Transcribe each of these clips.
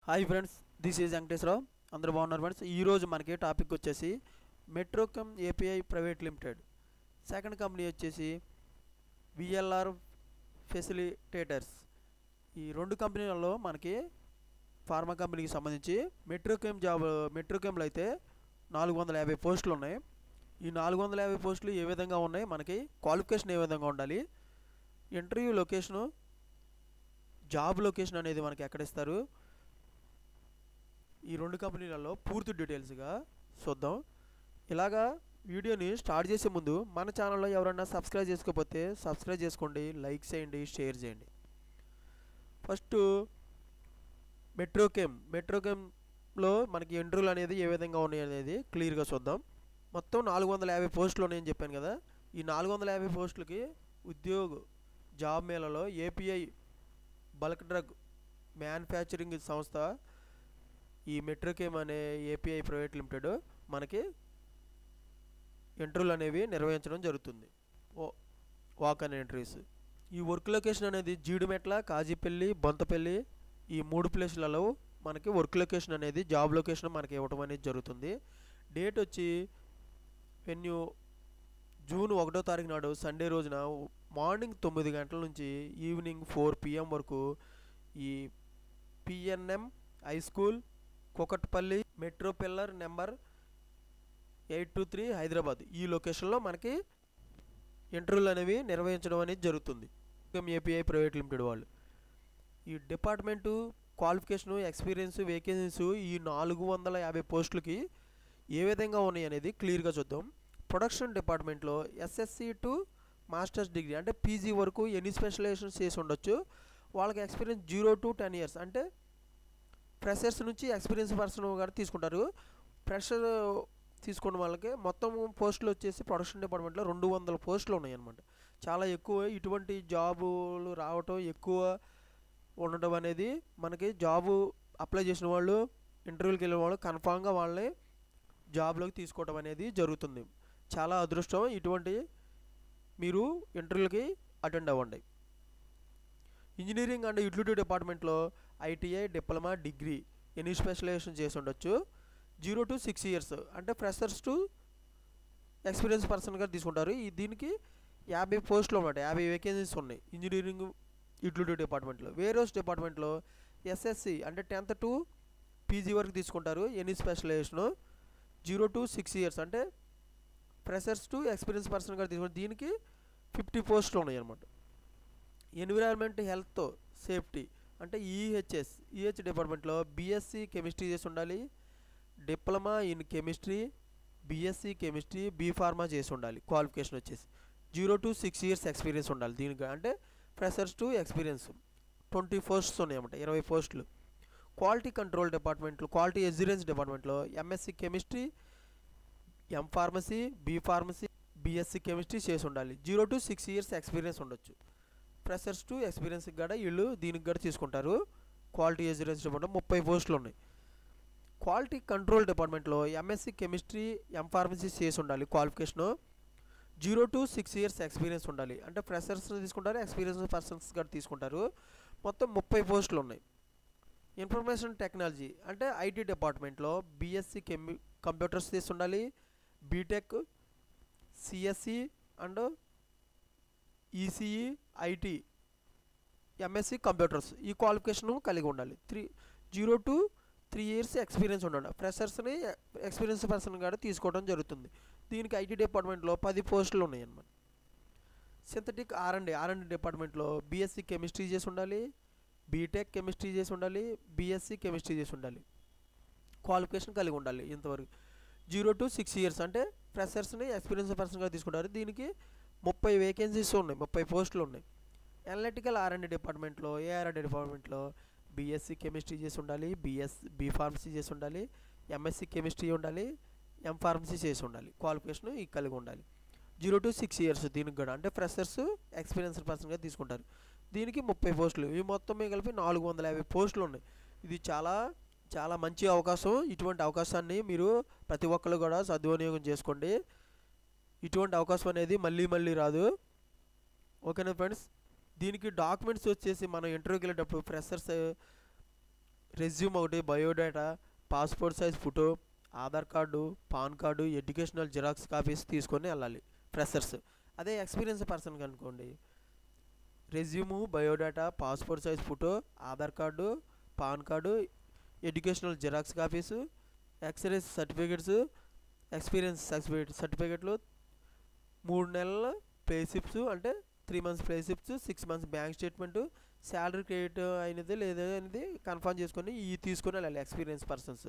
Hi friends, this is Venkateswararao. అందరూ బాగున్నారు friends. ఈరోజు మనకి టాపిక్ వచ్చేసి Metrochem API private limited. Second company వచ్చేసి విఎల్ఆర్ ఫెసిలిటేటర్స్. ఈ రెండు కంపెనీలలో మనకి ఫార్మా కంపెనీకి సంబంధించి మెట్రోకెమ్లో అయితే 450 పోస్టులు ఉన్నాయి. ఈ 450 పోస్టులు ఏ విధంగా ఉన్నాయి, మనకి క్వాలిఫికేషన్ ఏ విధంగా ఉండాలి, ఇంటర్వ్యూ లొకేషను, జాబ్ లొకేషన్ అనేది మనకి ఎక్కడ ఇస్తారు, ఈ రెండు కంపెనీలలో పూర్తి డీటెయిల్స్గా చూద్దాం. ఇలాగా వీడియోని స్టార్ట్ చేసే ముందు మన ఛానల్లో ఎవరైనా సబ్స్క్రైబ్ చేసుకోకపోతే సబ్స్క్రైబ్ చేసుకోండి, లైక్ చేయండి, షేర్ చేయండి. ఫస్ట్ మెట్రోకెమ్లో మనకి ఇంటర్వ్యూలు అనేది ఏ విధంగా ఉన్నాయి అనేది క్లియర్గా చూద్దాం. మొత్తం 450 పోస్టులు ఉన్నాయని చెప్పాను కదా. ఈ 450 పోస్టులకి జాబ్ మేళలో ఏపీఐ బల్క్ డ్రగ్ మ్యానుఫ్యాక్చరింగ్ సంస్థ, ఈ మెట్రోకెమ్ అనే ఏపీఐ ప్రైవేట్ లిమిటెడ్ మనకి ఇంటర్వ్యూలు అనేవి నిర్వహించడం జరుగుతుంది. వాక్ అనే ఇంటర్వ్యూస్. ఈ వర్క్ లొకేషన్ అనేది జీడిమెట్ల, కాజీపల్లి, బొంతపల్లి, ఈ 3 ప్లేసులలో మనకి వర్క్ లొకేషన్ అనేది, జాబ్ లొకేషన్ మనకి ఇవ్వడం అనేది జరుగుతుంది. డేట్ వచ్చి జూన్ 1వ తారీఖు నాడు సండే రోజున మార్నింగ్ 9 గంటల నుంచి ఈవినింగ్ 4 PM వరకు ఈ PNM high school, Kukatpally, metro pillar number 823 Hyderabad, ఈ లొకేషన్లో మనకి ఇంటర్వ్యూలు అనేవి నిర్వహించడం అనేది జరుగుతుంది. ఏపీఐ ప్రైవేట్ లిమిటెడ్ వాళ్ళు. ఈ డిపార్ట్మెంటు క్వాలిఫికేషను, ఎక్స్పీరియన్స్, వేకెన్సీస్ ఈ 450 పోస్టులకి ఏ విధంగా ఉన్నాయి అనేది క్లియర్గా చూద్దాం. ప్రొడక్షన్ డిపార్ట్మెంట్లో ఎస్ఎస్సి టు మాస్టర్స్ డిగ్రీ అంటే పీజీ వరకు ఎన్ని స్పెషలైజేషన్స్ చేసి ఉండొచ్చు. వాళ్ళకి ఎక్స్పీరియన్స్ 0 to 10 years అంటే ఫ్రెషర్స్ నుంచి ఎక్స్పీరియన్స్ పర్సన్ గారు తీసుకుంటారు. ఫ్రెషర్ తీసుకున్న వాళ్ళకి మొత్తం పోస్టులు వచ్చేసి ప్రొడక్షన్ డిపార్ట్మెంట్లో 200 పోస్టులు ఉన్నాయి అన్నమాట. చాలా ఎక్కువ. ఇటువంటి జాబులు రావటం ఎక్కువ ఉండటం అనేది మనకి జాబు అప్లై చేసిన వాళ్ళు, ఇంటర్వ్యూకి వెళ్ళిన వాళ్ళు కన్ఫామ్గా వాళ్ళని జాబ్లోకి తీసుకోవడం అనేది జరుగుతుంది. చాలా అదృష్టం. ఇటువంటి మీరు ఇంటర్వ్యూలకి అటెండ్ అవ్వండి. ఇంజనీరింగ్ అండ్ యూటిలిటీ డిపార్ట్మెంట్లో ఐటీఐ, డిప్లొమా, డిగ్రీ ఎన్ని స్పెషలైజేషన్ చేసి ఉండొచ్చు. 0 to 6 years అంటే ఫ్రెషర్స్ టు ఎక్స్పీరియన్స్ పర్సన్గా తీసుకుంటారు. దీనికి 50 పోస్టులు అన్నమాట, 50 వేకెన్సీస్ ఉన్నాయి ఇంజనీరింగ్ యూటిలిటీ డిపార్ట్మెంట్లో. వేరోస్ డిపార్ట్మెంట్లో ఎస్ఎస్సి అంటే 10th to పీజీ వరకు తీసుకుంటారు. ఎన్ని స్పెషలైజేషను 0 to 6 years అంటే ఫ్రెషర్స్ టు ఎక్స్పీరియన్స్ పర్సన్గా తీసుకుంటారు. దీనికి 50 పోస్టులు ఉన్నాయి అన్నమాట. ఎన్విరాన్మెంట్, హెల్త్, సేఫ్టీ అంటే ఈహెచ్ డిపార్ట్మెంట్లో బీఎస్సీ కెమిస్ట్రీ చేసి ఉండాలి. Diploma in chemistry, BSc chemistry, B pharma చేసి ఉండాలి. క్వాలిఫికేషన్ వచ్చేసి 0 to 6 years ఎక్స్పీరియన్స్ ఉండాలి. దీనికి అంటే ఫ్రెషర్స్ టు ఎక్స్పీరియన్స్ 20 పోస్ట్స్ ఉన్నాయన్నమాట, 20 పోస్టులు. క్వాలిటీ కంట్రోల్ డిపార్ట్మెంట్లో, క్వాలిటీ ఎస్యూరెన్స్ డిపార్ట్మెంట్లో MSc chemistry, M pharmacy, B pharmacy, BSc chemistry చేసి ఉండాలి. 0 to 6 years ఎక్స్పీరియన్స్ ఉండొచ్చు. ఫ్రెషర్స్ టు ఎక్స్పీరియన్స్కి కూడా వీళ్ళు దీనికి కూడా తీసుకుంటారు. క్వాలిటీ ఎస్యూరెన్స్ డిపార్ట్మెంట్ 30 పోస్టులు ఉన్నాయి. క్వాలిటీ కంట్రోల్ డిపార్ట్మెంట్లో ఎంఎస్సీ కెమిస్ట్రీ, ఎం ఫార్మసీ చేసి ఉండాలి. క్వాలిఫికేషను 0 to 6 years ఎక్స్పీరియన్స్ ఉండాలి. అంటే ఫ్రెషర్స్ తీసుకుంటారు, ఎక్స్పీరియన్స్ పర్సన్స్ కూడా తీసుకుంటారు. మొత్తం 30 పోస్టులు ఉన్నాయి. ఇన్ఫర్మేషన్ టెక్నాలజీ అంటే ఐటీ డిపార్ట్మెంట్లో బీఎస్సీ కంప్యూటర్స్ చేసి ఉండాలి. BTech, CSC and ECE, IT, MSc computers ఈ క్వాలిఫికేషన్ కలిగి ఉండాలి. 0 to 3 years ఎక్స్పీరియన్స్ ఉండాలి. ఫ్రెషర్స్ని ఎక్స్పీరియన్స్ పర్సన్ కూడా తీసుకోవడం జరుగుతుంది. దీనికి ఐటీ డిపార్ట్మెంట్లో 10 పోస్టులు ఉన్నాయి అన్నమాట. సింథటిక్ ఆర్ఎండ్ డిపార్ట్మెంట్లో బీఎస్సీ కెమిస్ట్రీ చేసి ఉండాలి, బీటెక్ కెమిస్ట్రీ చేసి ఉండాలి, బీఎస్సీ కెమిస్ట్రీ చేసి ఉండాలి. క్వాలిఫికేషన్ కలిగి ఉండాలి ఇంతవరకు. 0 to 6 years అంటే ఫ్రెషర్స్ని ఎక్స్పీరియన్స్ పర్సన్గా తీసుకుంటారు. దీనికి 30 వేకెన్సీస్ ఉన్నాయి, 30 పోస్టులు ఉన్నాయి. అనలిటికల్ ఆర్ఎండ్ డిపార్ట్మెంట్లో, ఏఆర్ఆర్ డిపార్ట్మెంట్లో బీఎస్సీ కెమిస్ట్రీ చేసి ఉండాలి, బీ ఫార్మసీ చేసి ఉండాలి, ఎంఎస్సీ కెమిస్ట్రీ ఉండాలి, ఎం ఫార్మసీ చేసి ఉండాలి. క్వాలిఫికేషన్ ఈ కలిగి ఉండాలి. 0 to 6 years దీనికి కూడా అంటే ఫ్రెషర్స్ ఎక్స్పీరియన్స్ పర్సన్గా తీసుకుంటారు. దీనికి 30 పోస్టులు. ఇవి మొత్తం కలిపి 450 పోస్టులు ఉన్నాయి. ఇది చాలా చాలా మంచి అవకాశం. ఇటువంటి అవకాశాన్ని మీరు ప్రతి ఒక్కరు కూడా సద్వినియోగం చేసుకోండి. ఇటువంటి అవకాశం అనేది మళ్ళీ రాదు. ఓకేనా ఫ్రెండ్స్. దీనికి డాక్యుమెంట్స్ వచ్చేసి మనం ఇంటర్వ్యూకి వెళ్ళేటప్పుడు ఫ్రెషర్స్ రెజ్యూమ్ ఒకటి, biodata, passport size photo, Aadhaar card, pan card, educational xerox copies తీసుకొని వెళ్ళాలి ఫ్రెషర్స్. అదే ఎక్స్పీరియన్స్ పర్సన్కి అనుకోండి, resume, biodata, passport size photo, Aadhaar card, pan card, educational xerox copies, experience certificates, experience సర్టిఫికేట్లు, 3 నెలల పే స్లిప్స్ అంటే 3 months pay slips, 6 months bank statement, salary credit అయినది లేదా అనేది కన్ఫర్మ్ చేసుకొని ఇవి తీసుకొని వెళ్ళాలి ఎక్స్పీరియన్స్ పర్సన్స్.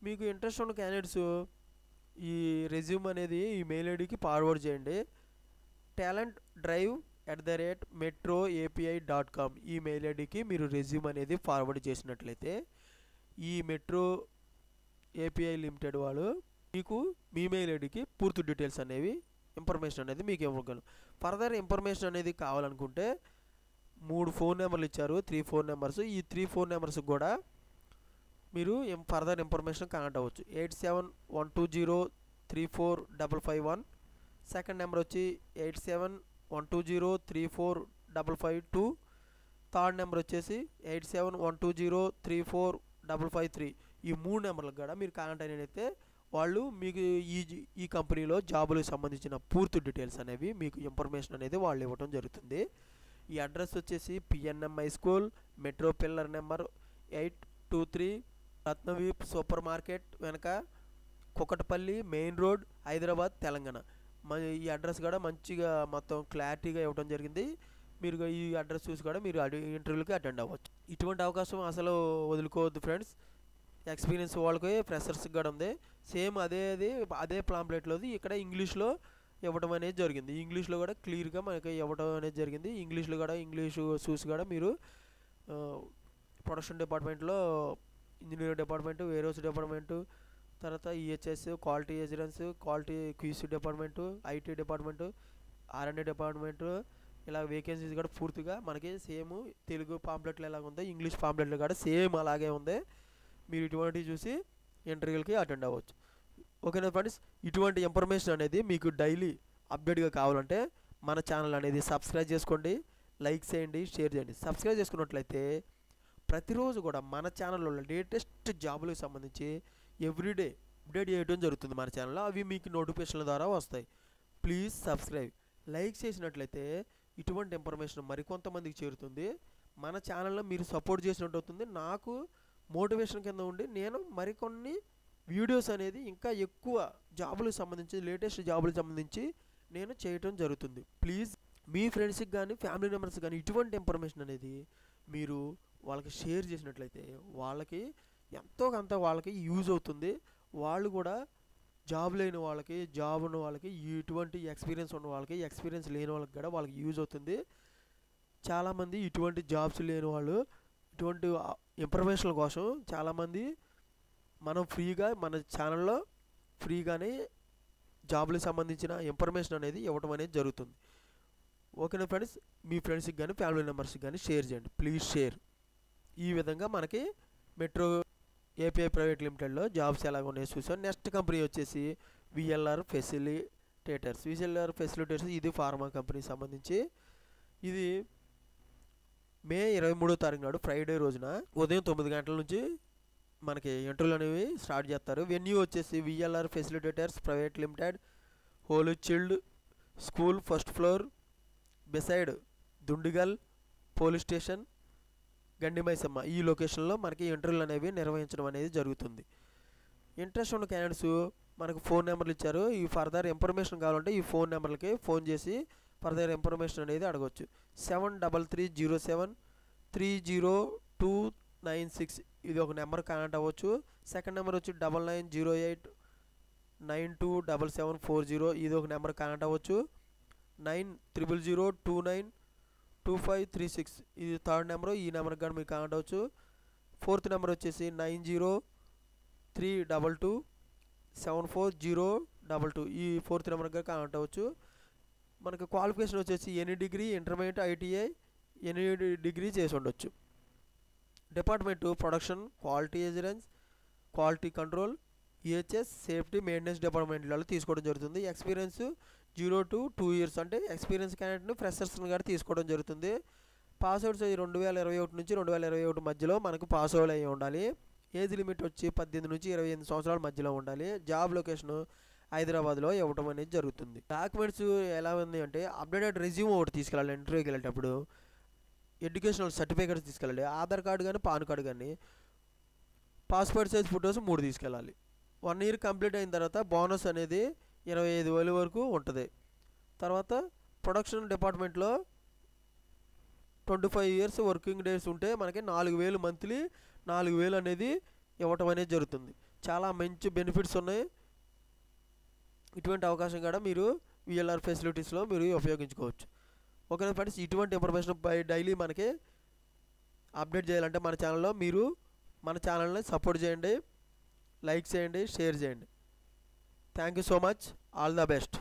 మీకు ఇంట్రెస్ట్ ఉన్న క్యాండిడేట్స్ ఈ రెజ్యూమ్ అనేది ఈ మెయిల్ ఐడికి ఫార్వర్డ్ చేయండి. talentdrive@metroapi.com ఈ మెయిల్ ఐడికి మీరు రెజ్యూమ్ అనేది ఫార్వర్డ్ చేసినట్లయితే ఈ మెట్రో ఏపీఐ లిమిటెడ్ వాళ్ళు మీకు మీ మెయిల్ ఐడికి పూర్తి డీటెయిల్స్ అనేవి ఇన్ఫర్మేషన్ అనేది మీకు ఇవ్వగలరు. ఫర్దర్ ఇన్ఫర్మేషన్ అనేది కావాలనుకుంటే 3 ఫోన్ నెంబర్లు ఇచ్చారు, 3 ఫోన్ నెంబర్స్. ఈ 3 ఫోన్ నెంబర్స్కి కూడా మీరు ఫర్దర్ ఇన్ఫర్మేషన్ కనెక్ట్ అవ్వచ్చు. 8712034551, సెకండ్ నెంబర్ వచ్చి 8712034552, థర్డ్ నెంబర్ వచ్చేసి 8712034553. ఈ 3 నెంబర్లకు కూడా మీరు కనెక్ట్ అయినట్లయితే వాళ్ళు మీకు ఈ కంపెనీలో జాబులకు సంబంధించిన పూర్తి డీటెయిల్స్ అనేవి మీకు ఇన్ఫర్మేషన్ అనేది వాళ్ళు ఇవ్వడం జరుగుతుంది. ఈ అడ్రస్ వచ్చేసి PNM high school, metro pillar number 823, Ratnadeep super market వెనక, కుకటపల్లి మెయిన్ రోడ్, హైదరాబాద్, తెలంగాణ. ఈ అడ్రస్ కూడా మంచిగా మొత్తం క్లారిటీగా ఇవ్వడం జరిగింది. మీరు ఈ అడ్రస్ చూసి కూడా మీరు ఇంటర్వ్యూకి అటెండ్ అవ్వచ్చు. ఇటువంటి అవకాశం అసలు వదులుకోవద్దు ఫ్రెండ్స్. ఎక్స్పీరియన్స్ వాళ్ళకి ఫ్రెషర్స్కి కూడా ఉంది. సేమ్ అదే పాంప్లెట్లోది ఇక్కడ ఇంగ్లీష్లో ఇవ్వడం అనేది జరిగింది. ఇంగ్లీష్లో కూడా క్లియర్గా మనకి ఇవ్వడం అనేది జరిగింది. ఇంగ్లీషు చూసి కూడా మీరు ప్రొడక్షన్ డిపార్ట్మెంట్లో, ఇంజనీరింగ్ డిపార్ట్మెంటు, వేర్హౌస్ డిపార్ట్మెంటు, తర్వాత EHS, quality assurance, quality QC department, IT department, R and D department, ఇలా వేకెన్సీస్ కూడా పూర్తిగా మనకి సేమ్ తెలుగు పాంప్లెట్లు ఎలాగ ఉందో ఇంగ్లీష్ పాంప్లెట్లు కూడా సేమ్ అలాగే ఉంది. మీరు ఇటువంటివి చూసి ఇంటర్వ్యూలకి అటెండ్ అవ్వచ్చు. ఓకేనా ఫ్రెండ్స్, ఇటువంటి ఇన్ఫర్మేషన్ అనేది మీకు డైలీ అప్డేట్గా కావాలంటే మన ఛానల్ అనేది సబ్స్క్రైబ్ చేసుకోండి, లైక్ చేయండి, షేర్ చేయండి. సబ్స్క్రైబ్ చేసుకున్నట్లయితే ప్రతిరోజు కూడా మన ఛానల్లో లేటెస్ట్ జాబులకు సంబంధించి ఎవ్రీడే అప్డేట్ చేయడం జరుగుతుంది మన ఛానల్లో. అవి మీకు నోటిఫికేషన్ల ద్వారా వస్తాయి. Please subscribe. లైక్ చేసినట్లయితే ఇటువంటి ఇన్ఫర్మేషన్ మరికొంతమందికి చేరుతుంది. మన ఛానల్లో మీరు సపోర్ట్ చేసినట్టు అవుతుంది. నాకు మోటివేషన్ కింద ఉండి నేను మరికొన్ని వీడియోస్ అనేది ఇంకా ఎక్కువ జాబులకు సంబంధించి, లేటెస్ట్ జాబులకు సంబంధించి నేను చేయటం జరుగుతుంది. ప్లీజ్ మీ ఫ్రెండ్స్కి కానీ ఫ్యామిలీ మెంబర్స్కి కానీ ఇటువంటి ఇన్ఫర్మేషన్ అనేది మీరు వాళ్ళకి షేర్ చేసినట్లయితే వాళ్ళకి ఎంతో కొంత వాళ్ళకి యూజ్ అవుతుంది. వాళ్ళు కూడా జాబ్ లేని వాళ్ళకి, జాబ్ ఉన్న వాళ్ళకి, ఇటువంటి ఎక్స్పీరియన్స్ ఉన్న వాళ్ళకి, ఎక్స్పీరియన్స్ లేని వాళ్ళకి కూడా వాళ్ళకి యూజ్ అవుతుంది. చాలామంది ఇటువంటి జాబ్స్ లేని వాళ్ళు ఇటువంటి ఇన్ఫర్మేషన్ కోసం చాలామంది మనం ఫ్రీగా మన ఛానల్లో ఫ్రీగానే జాబులకు సంబంధించిన ఇన్ఫర్మేషన్ అనేది ఇవ్వడం అనేది జరుగుతుంది. ఓకేనా ఫ్రెండ్స్, మీ ఫ్రెండ్స్కి కానీ ఫ్యామిలీ మెంబర్స్కి కానీ షేర్ చేయండి. Please share. ఈ విధంగా మనకి మెట్రో ఏపీఐ ప్రైవేట్ లిమిటెడ్లో జాబ్స్ ఎలాగ ఉన్నాయో చూసాం. నెక్స్ట్ కంపెనీ వచ్చేసి విఎల్ఆర్ ఫెసిలిటేటర్స్. ఇది ఫార్మా కంపెనీకి సంబంధించి. ఇది మే 23వ తారీఖు నాడు ఫ్రైడే రోజున ఉదయం 9 గంటల నుంచి మనకి ఇంటర్వ్యూలు అనేవి స్టార్ట్ చేస్తారు. వెన్యూ వచ్చేసి VLR facilitators private limited, holy child school, first floor, beside Dundigal police station, Gandimaisamma. ఈ లొకేషన్లో మనకి ఇంటర్వ్యూలు అనేవి నిర్వహించడం అనేది జరుగుతుంది. ఇంట్రెస్ట్ ఉన్న క్యాండిడేట్స్ మనకు ఫోన్ నెంబర్లు ఇచ్చారు. ఈ ఫర్దర్ ఇన్ఫర్మేషన్ కావాలంటే ఈ ఫోన్ నెంబర్లకి ఫోన్ చేసి ఫర్దర్ ఇన్ఫర్మేషన్ అనేది అడగవచ్చు. 7307302996 ఇది ఒక నెంబర్ కనెక్ట్ అవ్వచ్చు. సెకండ్ నెంబర్ వచ్చి 9908927740 ఇది ఒక నెంబర్ కనెక్ట్ అవ్వచ్చు. 9000292536 ఇది థర్డ్ నెంబరు. ఈ నెంబర్కి కానీ మీరు కనెక్ట్ అవ్వచ్చు. ఫోర్త్ నెంబర్ వచ్చేసి 903222740222 ఈ ఫోర్త్ నెంబర్కి కానీ కనెక్ట్ అవ్వచ్చు. మనకు క్వాలిఫికేషన్ వచ్చేసి any degree, intermediate, ITI any degree చేసి ఉండొచ్చు. Department production, quality assurance, quality control, EHS, safety, maintenance డిపార్ట్మెంట్లలో తీసుకోవడం జరుగుతుంది. ఎక్స్పీరియన్స్ 0 to 2 years అంటే ఎక్స్పీరియన్స్ క్యాండిడేట్ని ఫ్రెషర్స్ని కూడా తీసుకోవడం జరుగుతుంది. పాస్వర్డ్ సైజ్ 2021 నుంచి 2021 మధ్యలో మనకు పాస్వర్డ్ అయ్యి ఉండాలి. ఏజ్ లిమిట్ వచ్చి 18 నుంచి 28 సంవత్సరాల మధ్యలో ఉండాలి. జాబ్ లొకేషన్ హైదరాబాద్లో ఇవ్వటం అనేది జరుగుతుంది. డాక్యుమెంట్స్ ఎలా ఉంది అంటే అప్డేటెడ్ రెజ్యూమ్ ఒకటి తీసుకెళ్ళాలి. ఇంటర్వ్యూకి వెళ్ళేటప్పుడు ఎడ్యుకేషనల్ సర్టిఫికేట్స్ తీసుకెళ్ళాలి. ఆధార్ కార్డు కానీ పాన్ కార్డు కానీ, పాస్పోర్ట్ సైజ్ ఫొటోస్ 3 తీసుకెళ్ళాలి. 1 ఇయర్ కంప్లీట్ అయిన తర్వాత బోనస్ అనేది 25,000 వరకు ఉంటుంది. తర్వాత ప్రొడక్షన్ డిపార్ట్మెంట్లో 25 ఇయర్స్ వర్కింగ్ డేస్ ఉంటే మనకి 4,000 మంత్లీ 4,000 అనేది ఇవ్వటం అనేది జరుగుతుంది. చాలా మంచి బెనిఫిట్స్ ఉన్నాయి. ఇటువంటి అవకాశం కూడా మీరు విఎల్ఆర్ ఫెసిలిటీస్లో మీరు ఉపయోగించుకోవచ్చు. ఓకే ఫ్రెండ్స్, ఇటువంటి ఇన్ఫర్మేషన్ డైలీ మనకి అప్డేట్ చేయాలంటే మన ఛానల్లో మీరు మన ఛానల్ని సపోర్ట్ చేయండి, లైక్ చేయండి, షేర్ చేయండి. Thank you so much. All the best.